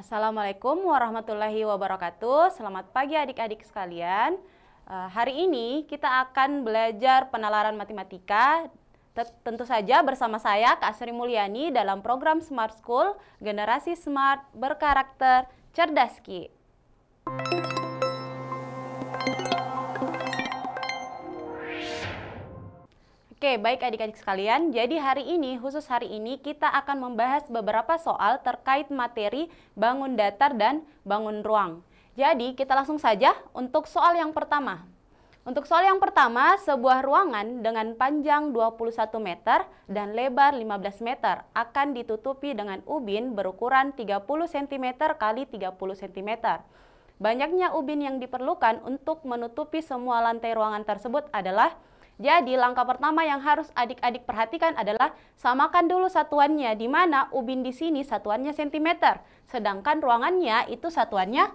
Assalamualaikum warahmatullahi wabarakatuh. Selamat pagi adik-adik sekalian. Hari ini kita akan belajar penalaran matematika. Tentu saja bersama saya Kak Sri Mulyani dalam program Smart School, Generasi Smart Berkarakter Cerdas Ki. Oke, baik adik-adik sekalian. Jadi khusus hari ini kita akan membahas beberapa soal terkait materi bangun datar dan bangun ruang. Jadi kita langsung saja untuk soal yang pertama. Untuk soal yang pertama, sebuah ruangan dengan panjang 21 meter dan lebar 15 meter akan ditutupi dengan ubin berukuran 30 cm x 30 cm. Banyaknya ubin yang diperlukan untuk menutupi semua lantai ruangan tersebut adalah, jadi langkah pertama yang harus adik-adik perhatikan adalah samakan dulu satuannya, di mana ubin di sini satuannya cm, sedangkan ruangannya itu satuannya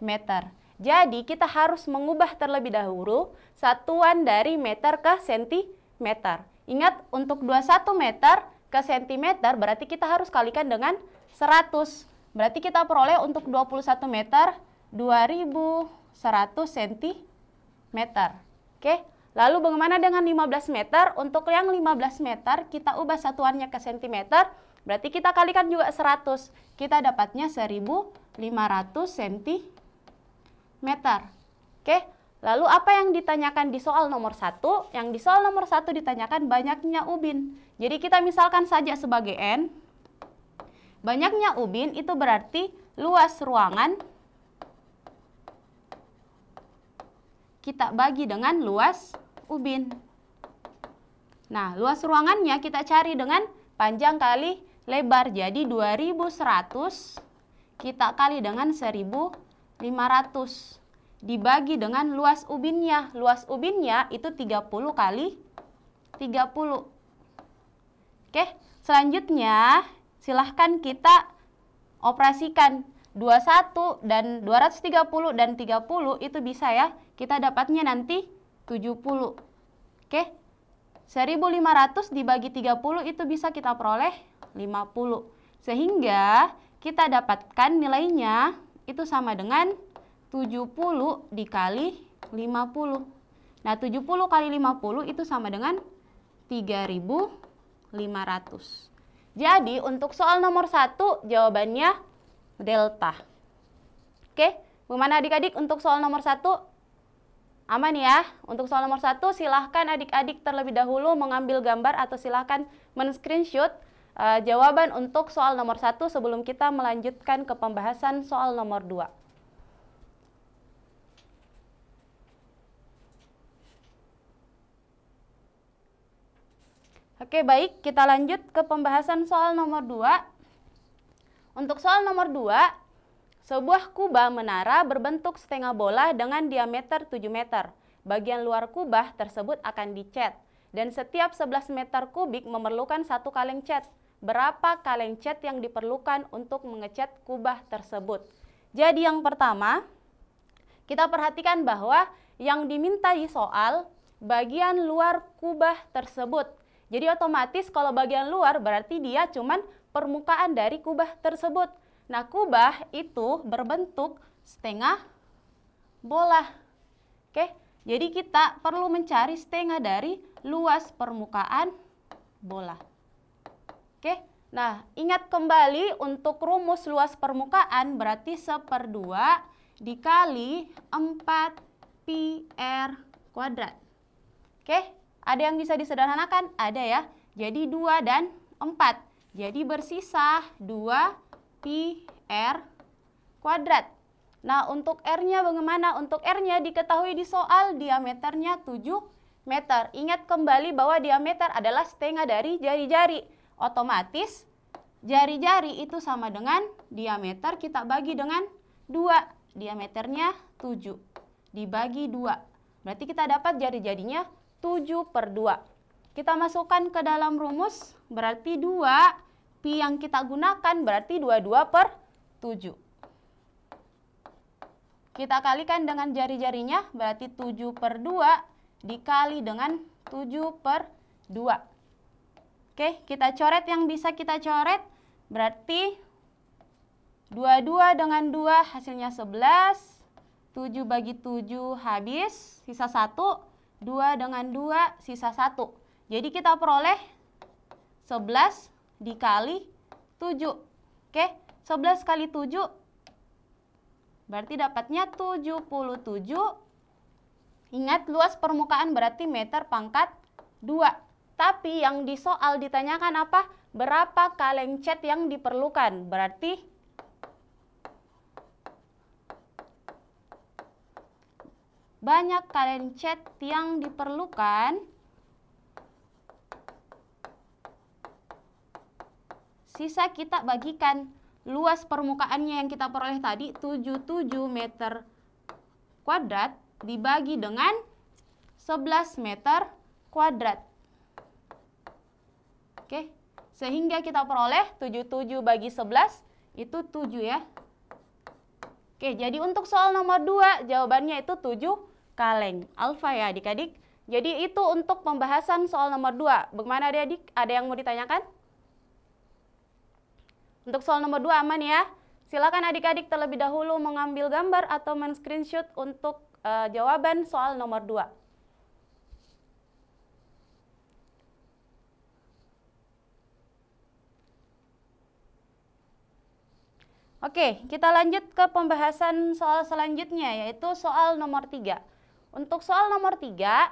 meter. Jadi kita harus mengubah terlebih dahulu satuan dari meter ke sentimeter. Ingat, untuk 21 meter ke sentimeter berarti kita harus kalikan dengan 100. Berarti kita peroleh untuk 21 meter 2100 cm. Oke. Lalu bagaimana dengan 15 meter? Untuk yang 15 meter kita ubah satuannya ke centimeter, berarti kita kalikan juga 100. Kita dapatnya 1500 cm. Oke, lalu apa yang ditanyakan di soal nomor 1? Yang di soal nomor 1 ditanyakan banyaknya ubin. Jadi kita misalkan saja sebagai N. Banyaknya ubin itu berarti luas ruangan kita bagi dengan luas ubin. Nah, luas ruangannya kita cari dengan panjang kali lebar. Jadi 2100 kita kali dengan 1500 dibagi dengan luas ubinnya. Luas ubinnya itu 30 kali 30. Oke, selanjutnya silahkan kita operasikan 21 dan 230 dan 30 itu bisa ya. Kita dapatnya nanti 70. Oke. 1500 dibagi 30 itu bisa kita peroleh 50. Sehingga kita dapatkan nilainya itu sama dengan 70 dikali 50. Nah, 70 kali 50 itu sama dengan 3500. Jadi, untuk soal nomor 1 jawabannya delta. Oke, bagaimana adik-adik untuk soal nomor 1? Aman ya? Untuk soal nomor 1 silahkan adik-adik terlebih dahulu mengambil gambar atau silahkan men-screenshot jawaban untuk soal nomor 1 sebelum kita melanjutkan ke pembahasan soal nomor 2. Oke, baik, kita lanjut ke pembahasan soal nomor 2. Untuk soal nomor 2, sebuah kubah menara berbentuk setengah bola dengan diameter 7 meter. Bagian luar kubah tersebut akan dicat, dan setiap 11 meter kubik memerlukan 1 kaleng cat. Berapa kaleng cat yang diperlukan untuk mengecat kubah tersebut? Jadi yang pertama, kita perhatikan bahwa yang diminta di soal bagian luar kubah tersebut. Jadi otomatis kalau bagian luar berarti dia cuman permukaan dari kubah tersebut. Nah, kubah itu berbentuk setengah bola. Oke, jadi kita perlu mencari setengah dari luas permukaan bola. Oke, nah ingat kembali untuk rumus luas permukaan berarti 1/2 dikali 4 pi r kuadrat. Oke, ada yang bisa disederhanakan? Ada ya. Jadi 2 dan 4. Jadi bersisa 2 pi r kuadrat. Nah, untuk R-nya bagaimana? Untuk R-nya diketahui di soal diameternya 7 meter. Ingat kembali bahwa diameter adalah setengah dari jari-jari. Otomatis jari-jari itu sama dengan diameter kita bagi dengan 2. Diameternya 7 dibagi 2. Berarti kita dapat jari-jarinya 7/2. Kita masukkan ke dalam rumus, berarti 2, pi yang kita gunakan berarti 22/7. Kita kalikan dengan jari-jarinya, berarti 7/2 dikali dengan 7/2. Oke, kita coret yang bisa kita coret, berarti 22 dengan 2 hasilnya 11. 7 bagi 7 habis, sisa 1. 2 dengan 2 sisa 1. Jadi kita peroleh 11 dikali 7. Oke, 11 kali 7 berarti dapatnya 77. Ingat, luas permukaan berarti meter pangkat 2. Tapi yang di soal ditanyakan apa? Berapa kaleng cat yang diperlukan? Berarti banyak kaleng cat yang diperlukan. Sisa kita bagikan. Luas permukaannya yang kita peroleh tadi 77 meter kuadrat dibagi dengan 11 meter kuadrat. Oke, sehingga kita peroleh 77 bagi 11 itu 7 ya. Oke, jadi untuk soal nomor 2 jawabannya itu 7 kaleng alfa ya adik-adik. Jadi itu untuk pembahasan soal nomor 2. Bagaimana adik-adik? Ada yang mau ditanyakan? Untuk soal nomor 2 aman ya. Silakan adik-adik terlebih dahulu mengambil gambar atau men-screenshot untuk jawaban soal nomor 2. Oke, kita lanjut ke pembahasan soal selanjutnya, yaitu soal nomor 3. Untuk soal nomor 3,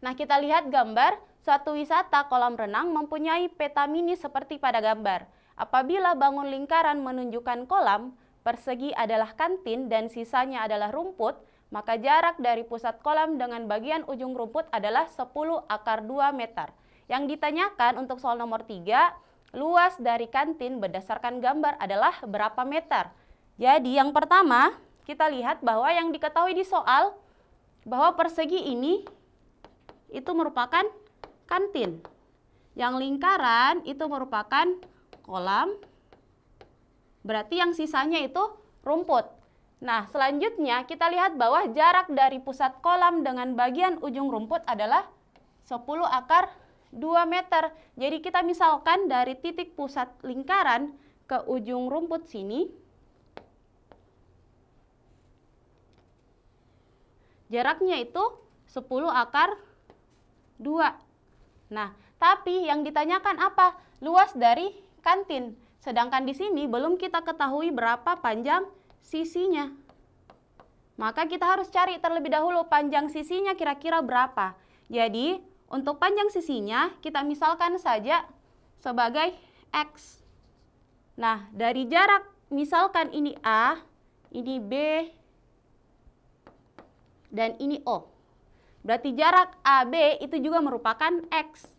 nah kita lihat gambar, suatu wisata kolam renang mempunyai peta mini seperti pada gambar. Apabila bangun lingkaran menunjukkan kolam, persegi adalah kantin dan sisanya adalah rumput, maka jarak dari pusat kolam dengan bagian ujung rumput adalah 10 akar 2 meter. Yang ditanyakan untuk soal nomor 3, luas dari kantin berdasarkan gambar adalah berapa meter? Jadi yang pertama, kita lihat bahwa yang diketahui di soal, bahwa persegi ini itu merupakan kantin. Yang lingkaran itu merupakan kolam, berarti yang sisanya itu rumput. Nah, selanjutnya kita lihat bahwa jarak dari pusat kolam dengan bagian ujung rumput adalah 10 akar 2 meter. Jadi kita misalkan dari titik pusat lingkaran ke ujung rumput sini, jaraknya itu 10 akar 2. Nah, tapi yang ditanyakan apa? Luas dari kantin. Sedangkan di sini belum kita ketahui berapa panjang sisinya. Maka kita harus cari terlebih dahulu panjang sisinya kira-kira berapa. Jadi, untuk panjang sisinya kita misalkan saja sebagai X. Nah, dari jarak misalkan ini A, ini B, dan ini O. Berarti jarak AB itu juga merupakan X.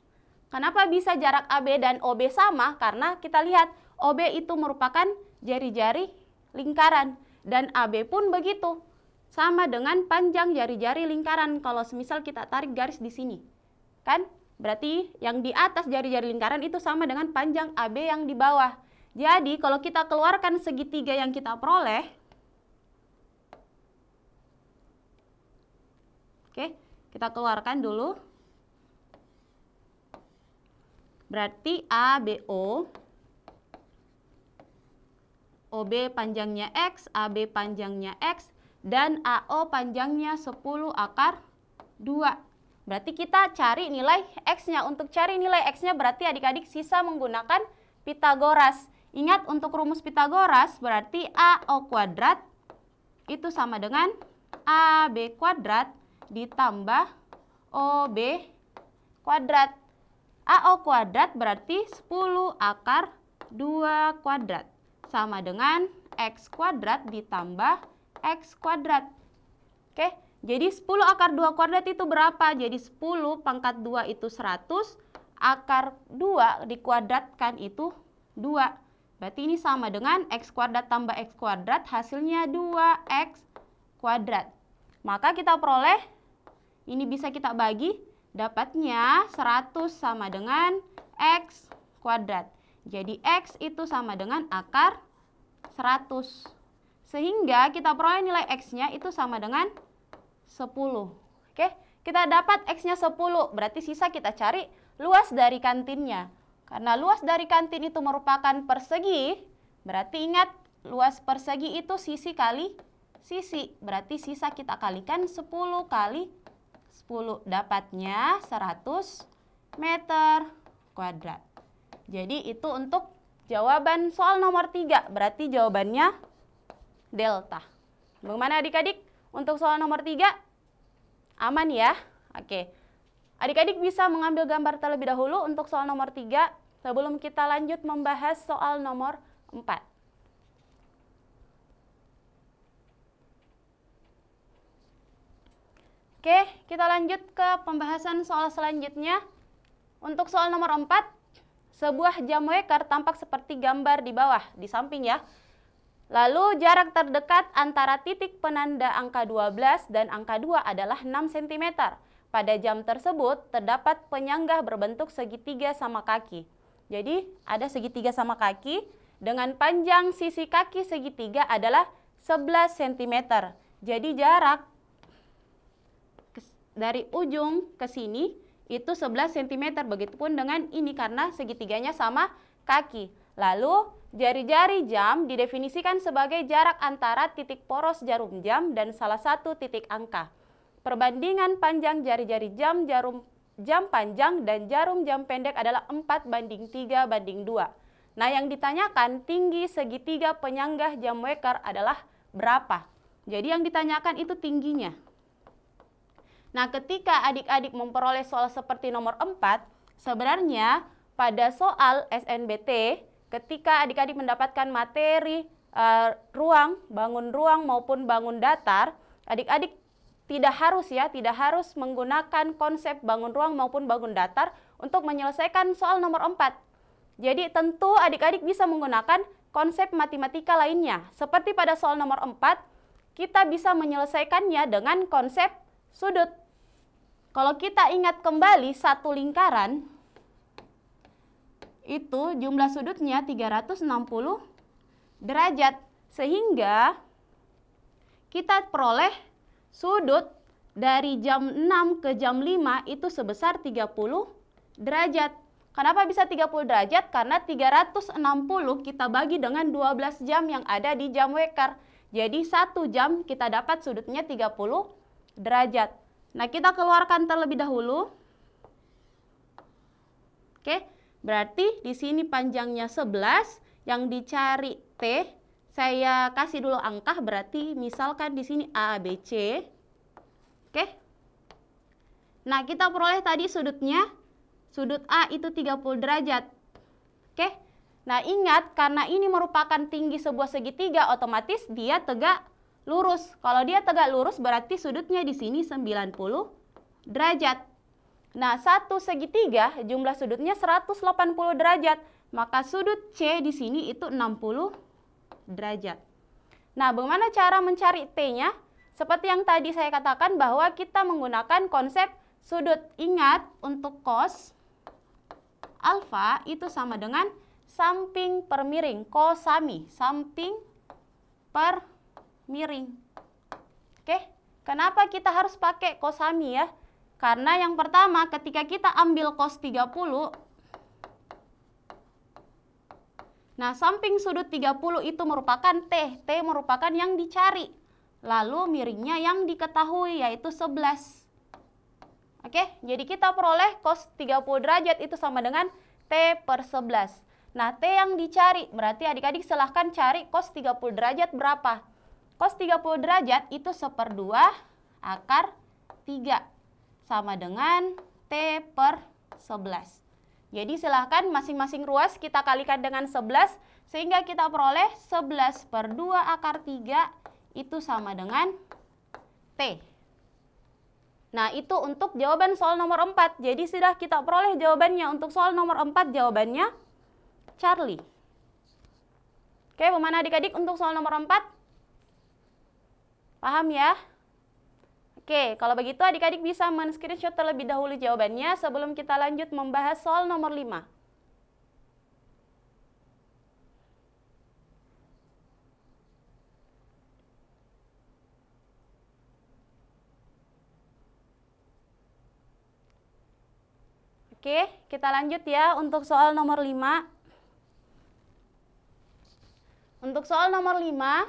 Kenapa bisa jarak AB dan OB sama? Karena kita lihat OB itu merupakan jari-jari lingkaran dan AB pun begitu. Sama dengan panjang jari-jari lingkaran kalau semisal kita tarik garis di sini. Kan? Berarti yang di atas jari-jari lingkaran itu sama dengan panjang AB yang di bawah. Jadi kalau kita keluarkan segitiga yang kita peroleh, oke, kita keluarkan dulu. Berarti ABO, OB panjangnya X, AB panjangnya X, dan AO panjangnya 10 akar 2. Berarti kita cari nilai X-nya. Untuk cari nilai X-nya berarti adik-adik sisa menggunakan Pitagoras. Ingat untuk rumus Pitagoras berarti AO kuadrat itu sama dengan AB kuadrat ditambah OB kuadrat. AO kuadrat berarti 10 akar 2 kuadrat. Sama dengan X kuadrat ditambah X kuadrat. Oke, jadi 10 akar 2 kuadrat itu berapa? Jadi 10 pangkat 2 itu 100, akar 2 dikuadratkan itu 2. Berarti ini sama dengan X kuadrat tambah X kuadrat, hasilnya 2X kuadrat. Maka kita peroleh, ini bisa kita bagi, dapatnya 100 sama dengan X kuadrat. Jadi X itu sama dengan akar 100. Sehingga kita peroleh nilai X-nya itu sama dengan 10. Oke, kita dapat X-nya 10. Berarti sisa kita cari luas dari kantinnya. Karena luas dari kantin itu merupakan persegi, Berarti ingat, luas persegi itu sisi kali sisi. Berarti sisa kita kalikan 10 kali 10. Dapatnya 100 meter kuadrat. Jadi itu untuk jawaban soal nomor 3. Berarti jawabannya delta. Bagaimana adik-adik untuk soal nomor 3? Aman ya? Oke. Adik-adik bisa mengambil gambar terlebih dahulu untuk soal nomor 3 sebelum kita lanjut membahas soal nomor 4. Oke, kita lanjut ke pembahasan soal selanjutnya. Untuk soal nomor 4, sebuah jam waker tampak seperti gambar di bawah, di samping ya. Lalu jarak terdekat antara titik penanda angka 12 dan angka 2 adalah 6 cm. Pada jam tersebut terdapat penyanggah berbentuk segitiga sama kaki. Jadi ada segitiga sama kaki dengan panjang sisi kaki segitiga adalah 11 cm. Jadi jarak dari ujung ke sini itu 11 cm. Begitupun dengan ini karena segitiganya sama kaki. Lalu jari-jari jam didefinisikan sebagai jarak antara titik poros jarum jam dan salah satu titik angka. Perbandingan panjang jari-jari jam, jam panjang dan jarum jam pendek adalah 4:3:2. Nah, yang ditanyakan tinggi segitiga penyanggah jam waker adalah berapa? Jadi yang ditanyakan itu tingginya. Nah, ketika adik-adik memperoleh soal seperti nomor 4, sebenarnya pada soal SNBT, ketika adik-adik mendapatkan materi bangun ruang maupun bangun datar, adik-adik tidak harus menggunakan konsep bangun ruang maupun bangun datar untuk menyelesaikan soal nomor 4. Jadi tentu adik-adik bisa menggunakan konsep matematika lainnya. Seperti pada soal nomor 4, kita bisa menyelesaikannya dengan konsep sudut. Kalau kita ingat kembali satu lingkaran, itu jumlah sudutnya 360 derajat. Sehingga kita peroleh sudut dari jam 6 ke jam 5 itu sebesar 30 derajat. Kenapa bisa 30 derajat? Karena 360 kita bagi dengan 12 jam yang ada di jam waker. Jadi 1 jam kita dapat sudutnya 30 derajat. Nah, kita keluarkan terlebih dahulu. Oke, berarti di sini panjangnya 11, yang dicari T. Saya kasih dulu angka, berarti misalkan di sini A, B, C. Oke. Nah, kita peroleh tadi sudutnya, sudut A itu 30 derajat. Oke. Nah, ingat karena ini merupakan tinggi sebuah segitiga, otomatis dia tegak lurus. Kalau dia tegak lurus berarti sudutnya di sini 90 derajat. Nah, satu segitiga jumlah sudutnya 180 derajat. Maka sudut C di sini itu 60 derajat. Nah, bagaimana cara mencari T-nya? Seperti yang tadi saya katakan bahwa kita menggunakan konsep sudut. Ingat, untuk cos alfa itu sama dengan samping per miring, kosami, samping per miring. Oke, kenapa kita harus pakai kosami ya? Karena yang pertama, ketika kita ambil cos 30, nah, samping sudut 30 itu merupakan T. T merupakan yang dicari. Lalu miringnya yang diketahui yaitu 11. Oke, jadi kita peroleh cos 30 derajat itu sama dengan T per 11. Nah, T yang dicari berarti adik-adik silahkan cari cos 30 derajat berapa. Cos 30 derajat itu 1/2 akar 3. Sama dengan T per 11. Jadi silahkan masing-masing ruas kita kalikan dengan 11, sehingga kita peroleh 11/2 akar 3 itu sama dengan T. Nah, itu untuk jawaban soal nomor 4. Jadi sudah kita peroleh jawabannya. Untuk soal nomor 4 jawabannya Charlie. Oke, bagaimana adik-adik untuk soal nomor 4? Paham ya? Oke, kalau begitu adik-adik bisa men-screenshot terlebih dahulu jawabannya sebelum kita lanjut membahas soal nomor 5. Oke, kita lanjut ya untuk soal nomor 5. Untuk soal nomor 5,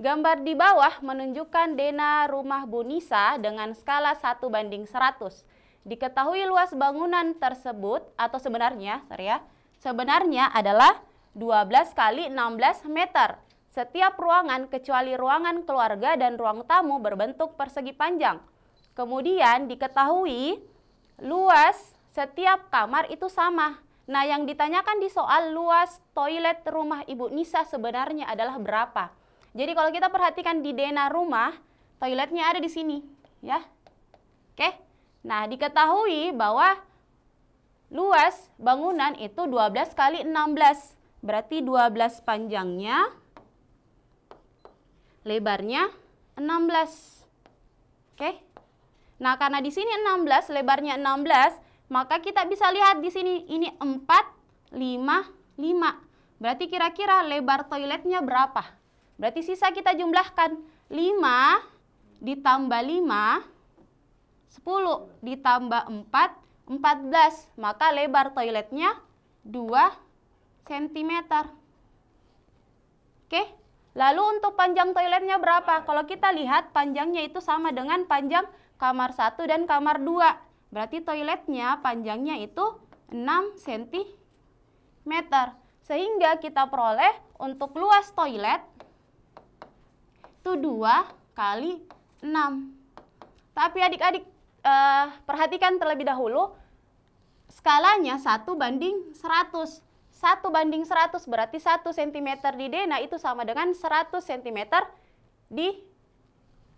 gambar di bawah menunjukkan denah rumah Bu Nisa dengan skala 1:100. Diketahui luas bangunan tersebut atau sebenarnya adalah 12 kali 16 meter. Setiap ruangan kecuali ruangan keluarga dan ruang tamu berbentuk persegi panjang. Kemudian diketahui luas setiap kamar itu sama. Nah, yang ditanyakan di soal luas toilet rumah Ibu Nisa sebenarnya adalah berapa? Jadi kalau kita perhatikan di denah rumah, toiletnya ada di sini, ya. Oke. Nah, diketahui bahwa luas bangunan itu 12 kali 16. Berarti 12 panjangnya, lebarnya 16. Oke. Nah, karena di sini 16, lebarnya 16, maka kita bisa lihat di sini ini 4, 5, 5. Berarti kira-kira lebar toiletnya berapa? Berarti sisa kita jumlahkan 5 ditambah 5, 10 ditambah 4, 14. Maka lebar toiletnya 2 cm. Oke. Lalu untuk panjang toiletnya berapa? Kalau kita lihat panjangnya itu sama dengan panjang kamar 1 dan kamar 2. Berarti toiletnya panjangnya itu 6 cm. Sehingga kita peroleh untuk luas toilet itu 2 kali 6. Tapi adik-adik perhatikan terlebih dahulu, skalanya 1:100. 1:100 berarti 1 cm di denah itu sama dengan 100 cm di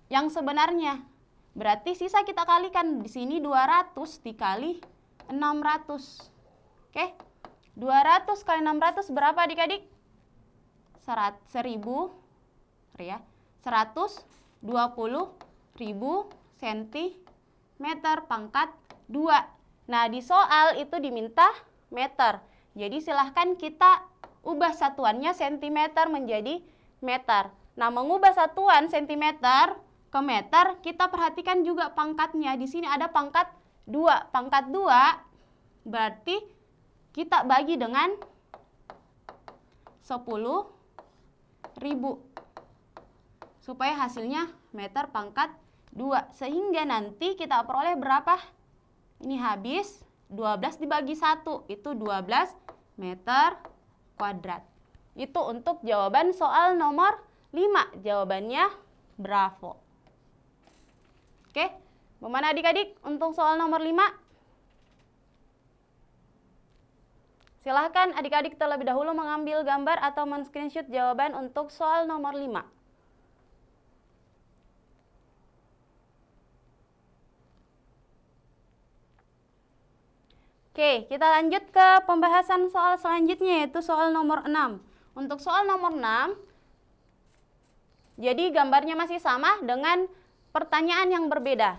yang sebenarnya. Berarti sisa kita kalikan di sini 200 dikali 600. Oke. 200 kali 600 berapa adik-adik? 100.000 ya. 120.000 cm pangkat 2. Nah, di soal itu diminta meter. Jadi silahkan kita ubah satuannya cm menjadi meter. Nah, mengubah satuan cm ke meter, kita perhatikan juga pangkatnya. Di sini ada pangkat 2. Pangkat 2 berarti kita bagi dengan 10.000. Supaya hasilnya meter pangkat 2. Sehingga nanti kita peroleh berapa? Ini habis 12 dibagi 1, itu 12 meter kuadrat. Itu untuk jawaban soal nomor 5. Jawabannya bravo. Oke, bagaimana adik-adik untuk soal nomor 5? Silahkan adik-adik terlebih dahulu mengambil gambar atau men-screenshot jawaban untuk soal nomor 5. Oke, kita lanjut ke pembahasan soal selanjutnya, yaitu soal nomor 6. Untuk soal nomor 6, jadi gambarnya masih sama dengan pertanyaan yang berbeda.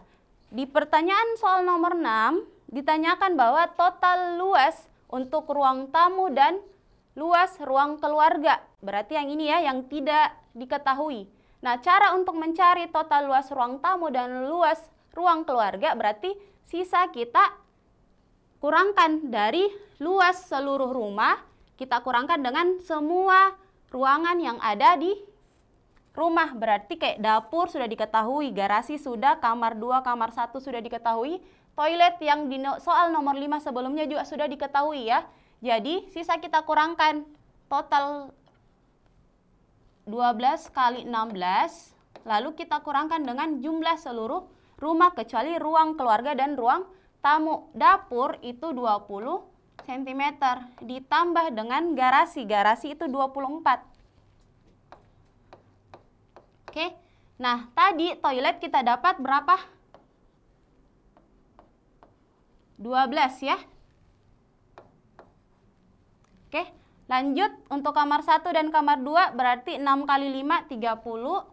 Di pertanyaan soal nomor 6, ditanyakan bahwa total luas untuk ruang tamu dan luas ruang keluarga. Berarti yang ini ya, yang tidak diketahui. Nah, cara untuk mencari total luas ruang tamu dan luas ruang keluarga, berarti sisa kita kurangkan dari luas seluruh rumah, kita kurangkan dengan semua ruangan yang ada di rumah. Berarti kayak dapur sudah diketahui, garasi sudah, kamar 2, kamar 1 sudah diketahui, toilet yang di soal nomor 5 sebelumnya juga sudah diketahui ya. Jadi sisa kita kurangkan total 12 kali 16, lalu kita kurangkan dengan jumlah seluruh rumah kecuali ruang keluarga dan ruang tamu. Dapur itu 20 cm ditambah dengan garasi. Garasi itu 24. Oke. Nah, tadi toilet kita dapat berapa? 12 ya. Oke, lanjut untuk kamar 1 dan kamar 2 berarti 6 kali 5 30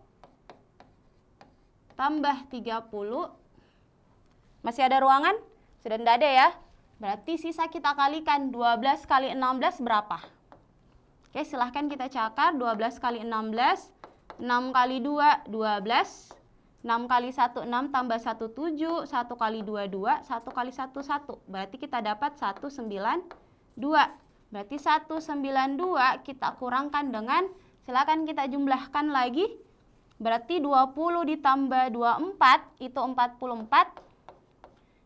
tambah 30. Masih ada ruangan? Sudah tidak ada ya. Berarti sisa kita kalikan 12 kali 16 berapa? Oke, silahkan kita cakar. 12 kali 16, 6 kali 2, 12. 6 kali 1, 6 tambah 1, 7. 1 kali 2, 2. 1 kali 1, 1. Berarti kita dapat 192. Berarti 192 kita kurangkan dengan, silakan kita jumlahkan lagi. Berarti 20 ditambah 24 itu 44.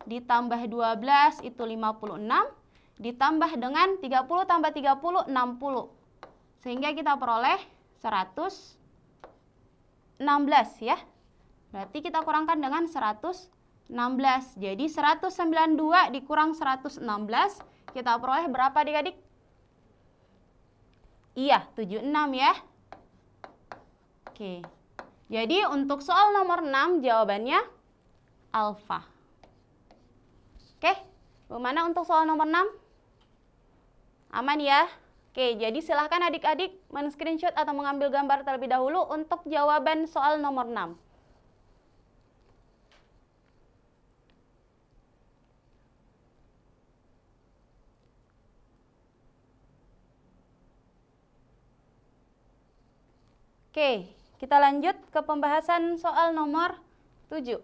Ditambah 12 itu 56. Ditambah dengan 30 tambah 30, 60. Sehingga kita peroleh 116 ya. Berarti kita kurangkan dengan 116. Jadi 192 dikurang 116. Kita peroleh berapa adik-adik? Iya, 76 ya. Oke. Jadi untuk soal nomor 6 jawabannya alfa. Oke, bagaimana untuk soal nomor 6? Aman ya? Oke, jadi silahkan adik-adik men-screenshot atau mengambil gambar terlebih dahulu untuk jawaban soal nomor 6. Oke, kita lanjut ke pembahasan soal nomor 7.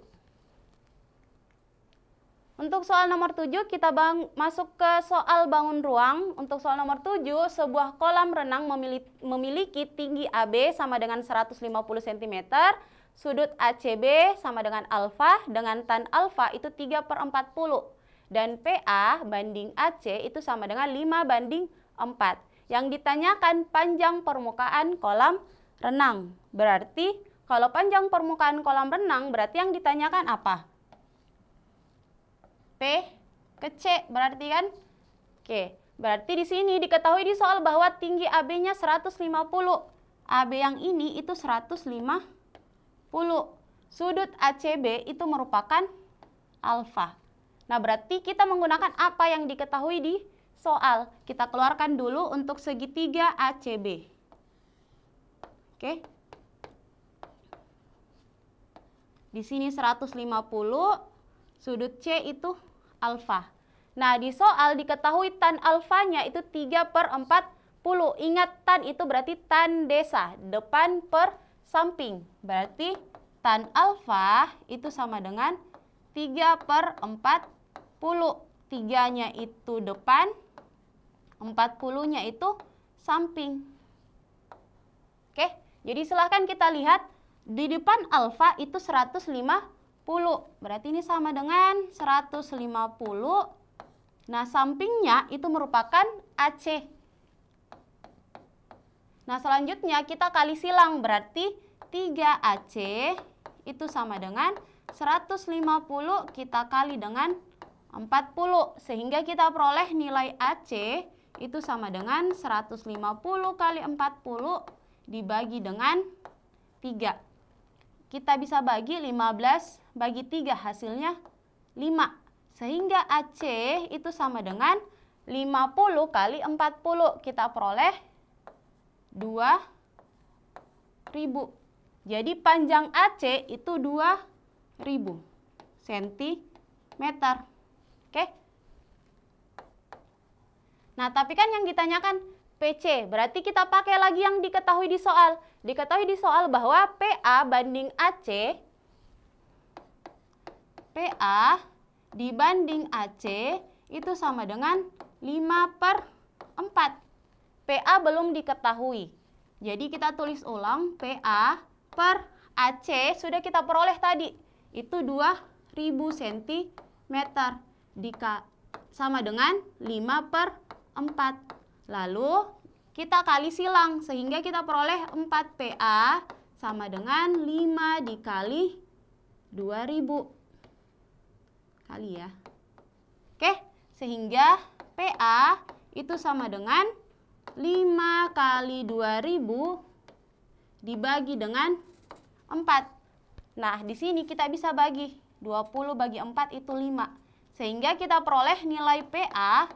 Untuk soal nomor 7 kita masuk ke soal bangun ruang. Untuk soal nomor 7, sebuah kolam renang memiliki tinggi AB sama dengan 150 cm, sudut ACB sama dengan alfa, dengan tan alfa itu 3/40. Dan PA banding AC itu sama dengan 5/4. Yang ditanyakan panjang permukaan kolam renang. Berarti kalau panjang permukaan kolam renang berarti yang ditanyakan apa? P ke C berarti kan? Oke, berarti di sini diketahui di soal bahwa tinggi AB-nya 150. AB yang ini itu 150. Sudut ACB itu merupakan alfa. Nah, berarti kita menggunakan apa yang diketahui di soal. Kita keluarkan dulu untuk segitiga ACB. Oke. Di sini 150, sudut C itu alfa. Nah, di soal diketahui tan alfanya itu 3/40. Ingat tan itu berarti tan desa, depan per samping. Berarti tan alfa itu sama dengan 3/40. 3-nya itu depan, 40-nya itu samping. Oke. Jadi silahkan kita lihat di depan alfa itu 150. Berarti ini sama dengan 150. Nah, sampingnya itu merupakan AC. Nah, selanjutnya kita kali silang. Berarti 3AC itu sama dengan 150 kita kali dengan 40. Sehingga kita peroleh nilai AC itu sama dengan 150 kali 40 dibagi dengan 3. Kita bisa bagi 15 bagi 3 hasilnya 5. Sehingga AC itu sama dengan 50 kali 40. Kita peroleh 2000. Jadi panjang AC itu 2000 cm. Oke. Nah, tapi kan yang ditanyakan PC, berarti kita pakai lagi yang diketahui di soal. Diketahui di soal bahwa PA banding AC, PA dibanding AC itu sama dengan 5/4. PA belum diketahui. Jadi kita tulis ulang, PA per AC sudah kita peroleh tadi. Itu 2000 cm. Sama dengan 5/4. Lalu kita kali silang sehingga kita peroleh 4PA sama dengan 5 dikali 2000. Kali ya. Oke, sehingga PA itu sama dengan 5 kali 2000 dibagi dengan 4. Nah, di sini kita bisa bagi 20 bagi 4 itu 5. Sehingga kita peroleh nilai PA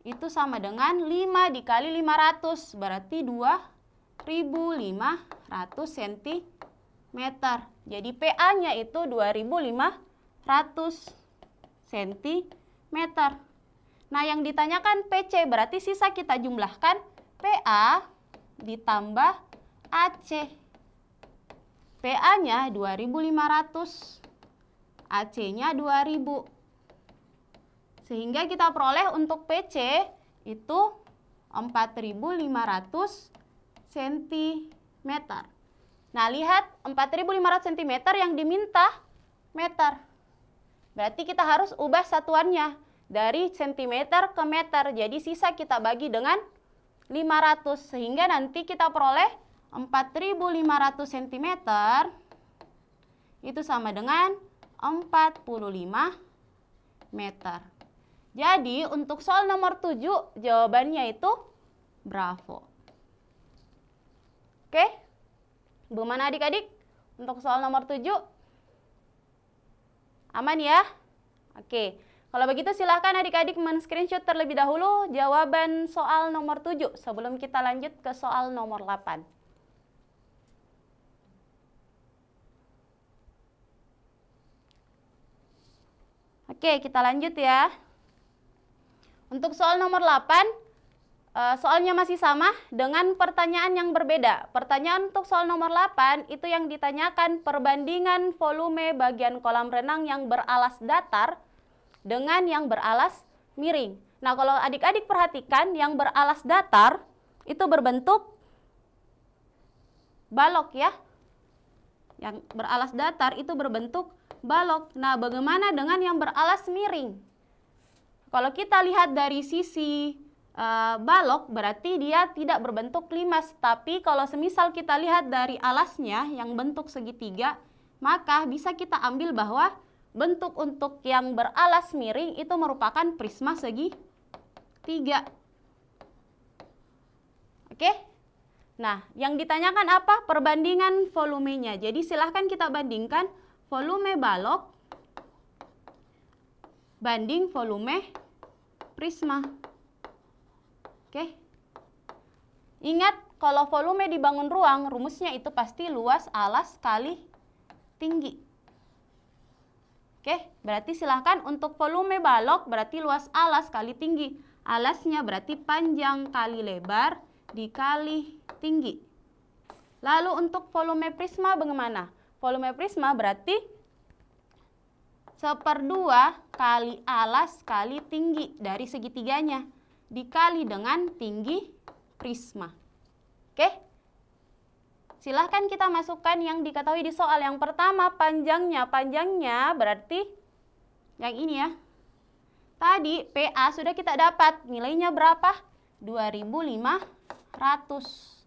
itu sama dengan 5 dikali 500, berarti 2500 cm. Jadi PA-nya itu 2500 cm. Nah, yang ditanyakan PC berarti sisa kita jumlahkan PA ditambah AC. PA-nya 2500, AC-nya 2000. Sehingga kita peroleh untuk PC itu 4.500 cm. Nah, lihat 4.500 cm yang diminta meter. Berarti kita harus ubah satuannya dari cm ke meter. Jadi sisa kita bagi dengan 500 sehingga nanti kita peroleh 4.500 cm itu sama dengan 45 meter. Jadi untuk soal nomor 7 jawabannya itu Bravo. Oke? Bagaimana adik-adik? Untuk soal nomor 7 aman ya? Oke. Kalau begitu silahkan adik-adik men-screenshot terlebih dahulu jawaban soal nomor 7 sebelum kita lanjut ke soal nomor 8. Oke, kita lanjut ya. Untuk soal nomor 8, soalnya masih sama dengan pertanyaan yang berbeda. Pertanyaan untuk soal nomor 8 itu yang ditanyakan perbandingan volume bagian kolam renang yang beralas datar dengan yang beralas miring. Nah, kalau adik-adik perhatikan yang beralas datar itu berbentuk balok ya. Yang beralas datar itu berbentuk balok. Nah, bagaimana dengan yang beralas miring? Kalau kita lihat dari sisi balok, berarti dia tidak berbentuk limas. Tapi kalau semisal kita lihat dari alasnya yang bentuk segitiga, maka bisa kita ambil bahwa bentuk untuk yang beralas miring itu merupakan prisma segitiga. Oke? Nah, yang ditanyakan apa? Perbandingan volumenya. Jadi silahkan kita bandingkan volume balok banding volume prisma. Oke. Ingat, kalau volume dibangun ruang, rumusnya itu pasti luas alas kali tinggi. Oke, berarti silahkan untuk volume balok berarti luas alas kali tinggi. Alasnya berarti panjang kali lebar dikali tinggi. Lalu untuk volume prisma bagaimana? Volume prisma berarti 1/2 kali alas kali tinggi dari segitiganya dikali dengan tinggi prisma. Oke? Silahkan kita masukkan yang diketahui di soal. Yang pertama panjangnya. Panjangnya berarti yang ini ya. Tadi PA sudah kita dapat. Nilainya berapa? 2.500.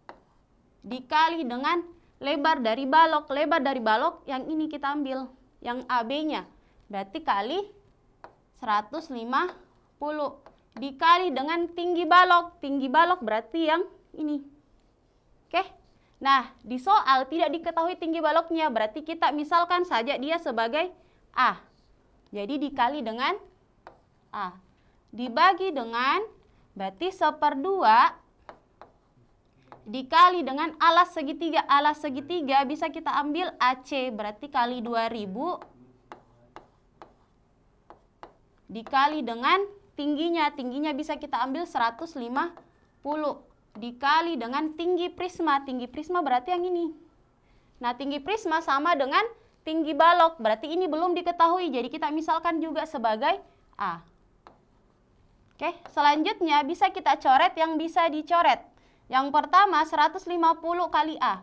Dikali dengan lebar dari balok. Lebar dari balok yang ini kita ambil. Yang AB-nya. Berarti kali 150 dikali dengan tinggi balok. Tinggi balok berarti yang ini. Oke. Nah, di soal tidak diketahui tinggi baloknya. Berarti kita misalkan saja dia sebagai A. Jadi dikali dengan A. Dibagi dengan berarti 1/2 dikali dengan alas segitiga. Alas segitiga bisa kita ambil AC. Berarti kali 2000 dikali dengan tingginya. Tingginya bisa kita ambil 150 dikali dengan tinggi prisma. Tinggi prisma berarti yang ini. Nah, tinggi prisma sama dengan tinggi balok. Berarti ini belum diketahui. Jadi kita misalkan juga sebagai A. Oke, selanjutnya bisa kita coret yang bisa dicoret. Yang pertama 150 kali A.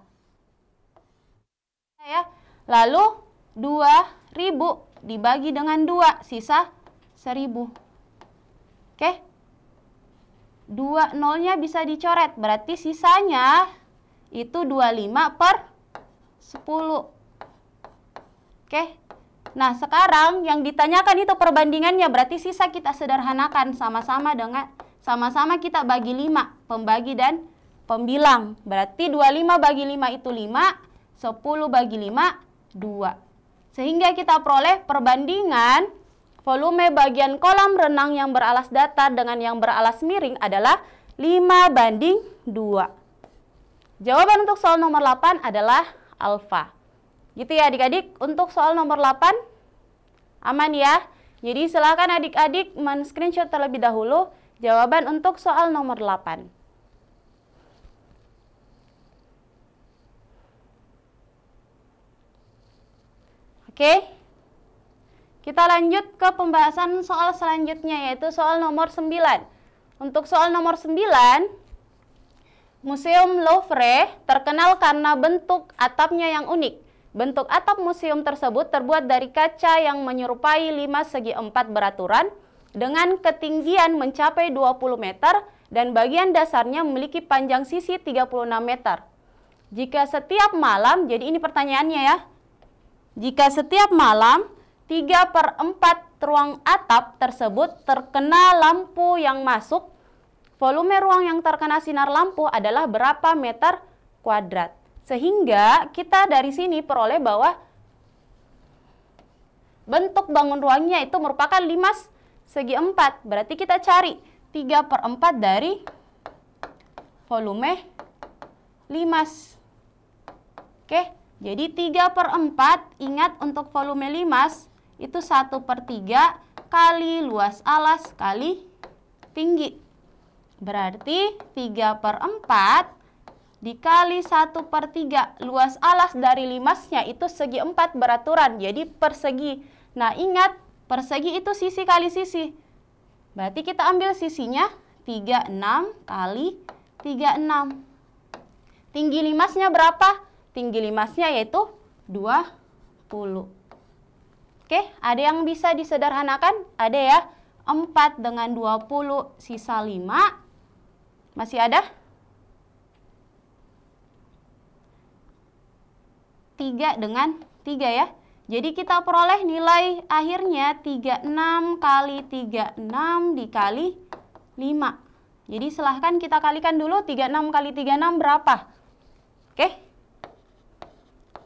Ya. Lalu 2000 dibagi dengan 2, sisa 1000. Oke. 2 nolnya bisa dicoret. Berarti sisanya itu 25/10. Oke. Nah, sekarang yang ditanyakan itu perbandingannya. Berarti sisa kita sederhanakan sama-sama kita bagi 5. Pembagi dan pembilang. Berarti 25 bagi 5 itu 5. 10 bagi 5, 2. Sehingga kita peroleh perbandingan volume bagian kolam renang yang beralas datar dengan yang beralas miring adalah 5/2. Jawaban untuk soal nomor 8 adalah alfa. Gitu ya adik-adik, untuk soal nomor 8 aman ya. Jadi silakan adik-adik men-screenshot terlebih dahulu jawaban untuk soal nomor 8. Oke. Kita lanjut ke pembahasan soal selanjutnya, yaitu soal nomor 9. Untuk soal nomor 9, Museum Louvre terkenal karena bentuk atapnya yang unik. Bentuk atap museum tersebut terbuat dari kaca yang menyerupai 5/4 beraturan dengan ketinggian mencapai 20 meter dan bagian dasarnya memiliki panjang sisi 36 meter. Jika setiap malam, jadi ini pertanyaannya ya, jika setiap malam 3/4 ruang atap tersebut terkena lampu yang masuk, volume ruang yang terkena sinar lampu adalah berapa meter kuadrat? Sehingga kita dari sini peroleh bahwa bentuk bangun ruangnya itu merupakan 5/4. Berarti kita cari 3/4 dari volume 5. Oke, jadi 3/4, ingat untuk volume 5 itu 1/3 kali luas alas kali tinggi. Berarti 3/4 dikali 1/3 luas alas dari 5-nya itu segi 4 beraturan, jadi persegi. Nah ingat, persegi itu sisi kali sisi. Berarti kita ambil sisinya 36 kali 36. Tinggi 5-nya berapa? Tinggi 5-nya yaitu 20. Oke, ada yang bisa disederhanakan? Ada ya. 4 dengan 20 sisa 5. Masih ada? 3 dengan 3 ya. Jadi kita peroleh nilai akhirnya 36 kali 36 dikali 5. Jadi silahkan kita kalikan dulu 36 kali 36 berapa? Oke.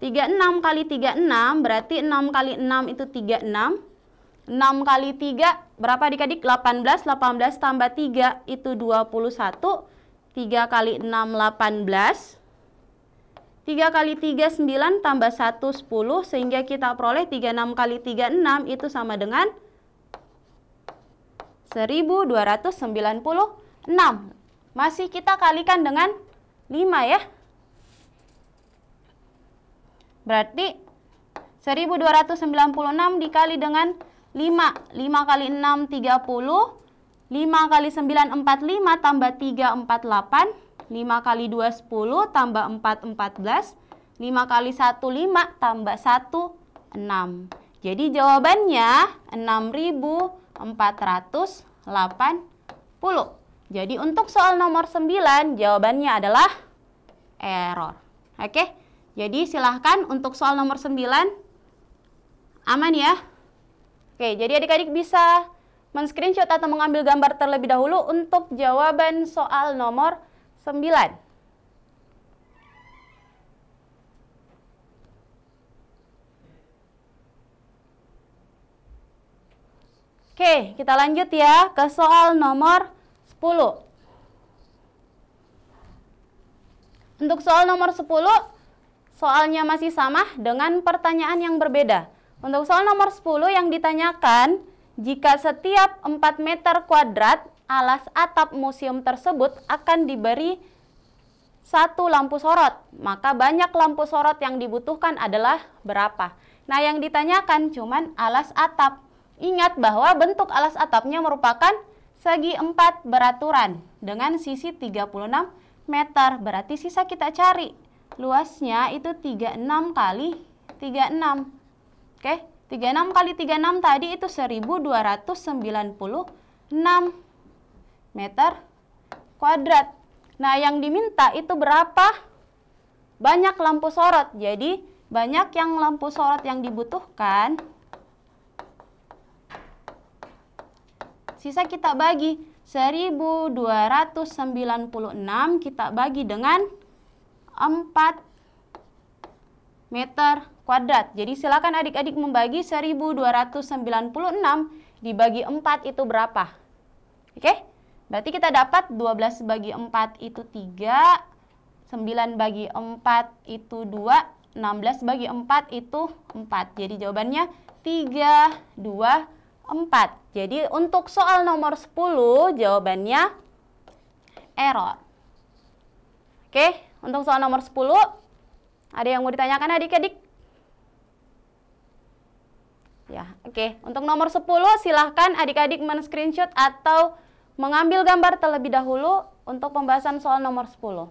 36 kali 36 berarti 6 kali 6 itu 36. 6 kali 3 berapa adik-adik? 18. 18 tambah 3 itu 21. 3 kali 6 18. 3 kali 3 9 tambah 1 10 sehingga kita peroleh 36 kali 36 itu sama dengan 1296. Masih kita kalikan dengan 5 ya. Berarti 1296 dikali dengan 5. 5 kali 6 30. 5 kali 9 45 tambah 3 48. 5 kali 2 10 tambah 4 14. 5 kali 1 5 tambah 1 6. Jadi jawabannya 6480. Jadi untuk soal nomor 9 jawabannya adalah error. Oke. Jadi silahkan untuk soal nomor 9 aman ya. Oke, jadi adik-adik bisa men-screenshot atau mengambil gambar terlebih dahulu untuk jawaban soal nomor 9. Oke, kita lanjut ya ke soal nomor 10. Untuk soal nomor 10, soalnya masih sama dengan pertanyaan yang berbeda. Untuk soal nomor 10 yang ditanyakan, jika setiap 4 meter kuadrat alas atap museum tersebut akan diberi 1 lampu sorot, maka banyak lampu sorot yang dibutuhkan adalah berapa? Nah, yang ditanyakan cuman alas atap. Ingat bahwa bentuk alas atapnya merupakan segi 4 beraturan dengan sisi 36 meter. Berarti sisa kita cari. Luasnya itu 36 kali 36. Oke, 36 kali 36 tadi itu 1296 meter kuadrat. Nah, yang diminta itu berapa? Banyak lampu sorot. Jadi, banyak yang lampu sorot yang dibutuhkan. Sisa kita bagi 1296 kita bagi dengan 4 meter kuadrat. Jadi silakan adik-adik membagi 1296 dibagi 4 itu berapa? Oke? Berarti kita dapat 12 bagi 4 itu 3, 9 bagi 4 itu 2, 16 bagi 4 itu 4. Jadi jawabannya 3, 2, 4. Jadi untuk soal nomor 10 jawabannya error. Oke, untuk soal nomor 10 ada yang mau ditanyakan adik-adik? Ya, oke. Untuk nomor 10 silahkan adik-adik men-screenshot atau mengambil gambar terlebih dahulu untuk pembahasan soal nomor 10.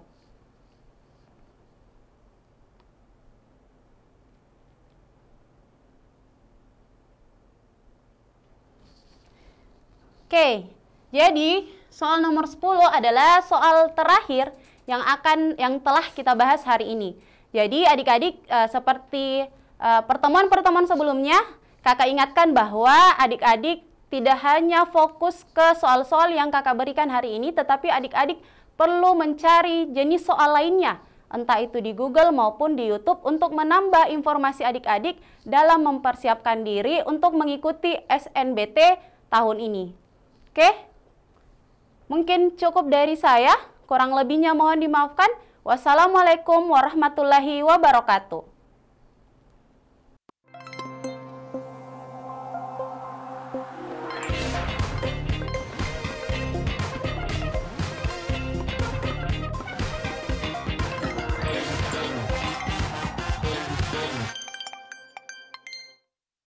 Oke, jadi soal nomor 10 adalah soal terakhir yang telah kita bahas hari ini. Jadi adik-adik seperti pertemuan-pertemuan sebelumnya, kakak ingatkan bahwa adik-adik tidak hanya fokus ke soal-soal yang kakak berikan hari ini, tetapi adik-adik perlu mencari jenis soal lainnya, entah itu di Google maupun di YouTube, untuk menambah informasi adik-adik dalam mempersiapkan diri untuk mengikuti SNBT tahun ini. Oke, mungkin cukup dari saya, kurang lebihnya mohon dimaafkan. Wassalamualaikum warahmatullahi wabarakatuh.